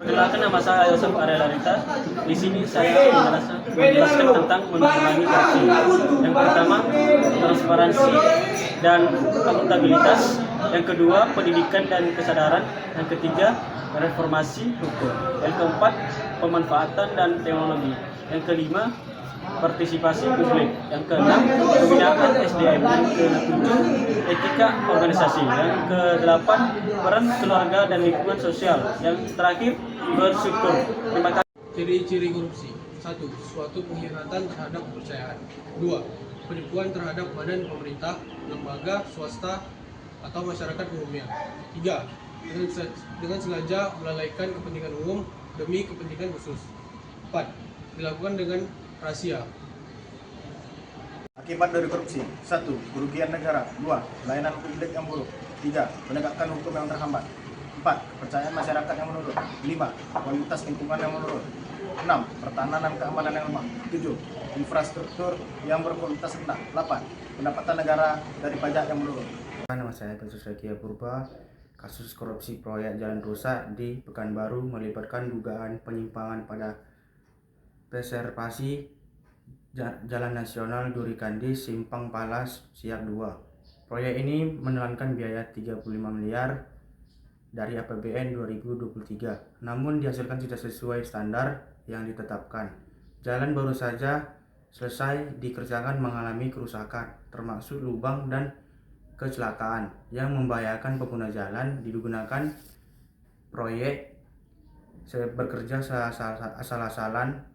Perkenalkan, nama saya Yosef Arya Larita. Di sini saya menjelaskan tentang menangani korupsi. Yang pertama, transparansi dan akuntabilitas. Yang kedua, pendidikan dan kesadaran. Yang ketiga, reformasi hukum. Yang keempat, pemanfaatan dan teknologi. Yang kelima, partisipasi publik. Yang keenam, pembinaan SDM. Yang ketujuh, etika organisasi. Yang kedelapan, peran keluarga dan lingkungan sosial. Yang terakhir, bersyukur. Terima kasih. Ciri-ciri korupsi. 1. Suatu pengkhianatan terhadap kepercayaan. 2. Penipuan terhadap badan pemerintah, lembaga, swasta, atau masyarakat umumnya. 3. Dengan sengaja melalaikan kepentingan umum demi kepentingan khusus. 4. Dilakukan dengan rahasia. Akibat dari korupsi: 1. Kerugian negara. 2. Pelayanan publik yang buruk. 3. Penegakan hukum yang terhambat. 4. Kepercayaan masyarakat yang menurun. 5. Kualitas lingkungan yang menurun. 6. Pertahanan dan keamanan yang lemah. 7. Infrastruktur yang berkualitas rendah. 8. Pendapatan negara dari pajak yang menurun. Nama saya Pensus Rekia Purba. Kasus korupsi proyek jalan rusak di Pekanbaru melibatkan dugaan penyimpangan pada preservasi Jalan Nasional Duri Kandis Simpang Palas Siak 2. Proyek ini menelankan biaya 35 miliar dari APBN 2023, namun dihasilkan tidak sesuai standar yang ditetapkan. Jalan baru saja selesai dikerjakan mengalami kerusakan, termasuk lubang dan kecelakaan yang membahayakan pengguna jalan. Digunakan proyek bekerja asal-asalan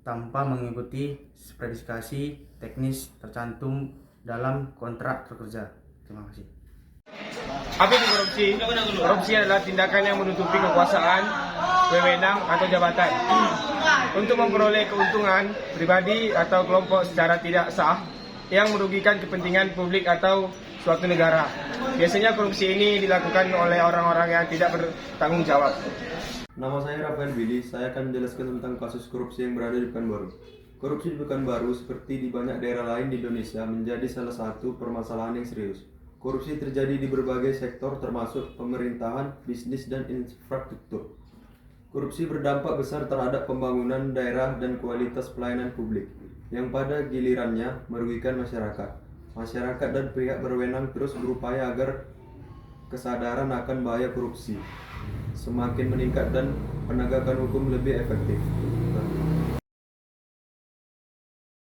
tanpa mengikuti spesifikasi teknis tercantum dalam kontrak kerja. Terima kasih. Apa itu korupsi? Korupsi adalah tindakan yang menutupi kekuasaan, wewenang atau jabatan untuk memperoleh keuntungan pribadi atau kelompok secara tidak sah yang merugikan kepentingan publik atau suatu negara. Biasanya korupsi ini dilakukan oleh orang-orang yang tidak bertanggung jawab. Nama saya Rafael Billy, saya akan menjelaskan tentang kasus korupsi yang berada di Pekanbaru. Korupsi di Pekanbaru, seperti di banyak daerah lain di Indonesia, menjadi salah satu permasalahan yang serius. Korupsi terjadi di berbagai sektor termasuk pemerintahan, bisnis, dan infrastruktur. Korupsi berdampak besar terhadap pembangunan daerah dan kualitas pelayanan publik, yang pada gilirannya merugikan masyarakat. Masyarakat dan pihak berwenang terus berupaya agar kesadaran akan bahaya korupsi semakin meningkat dan penegakan hukum lebih efektif.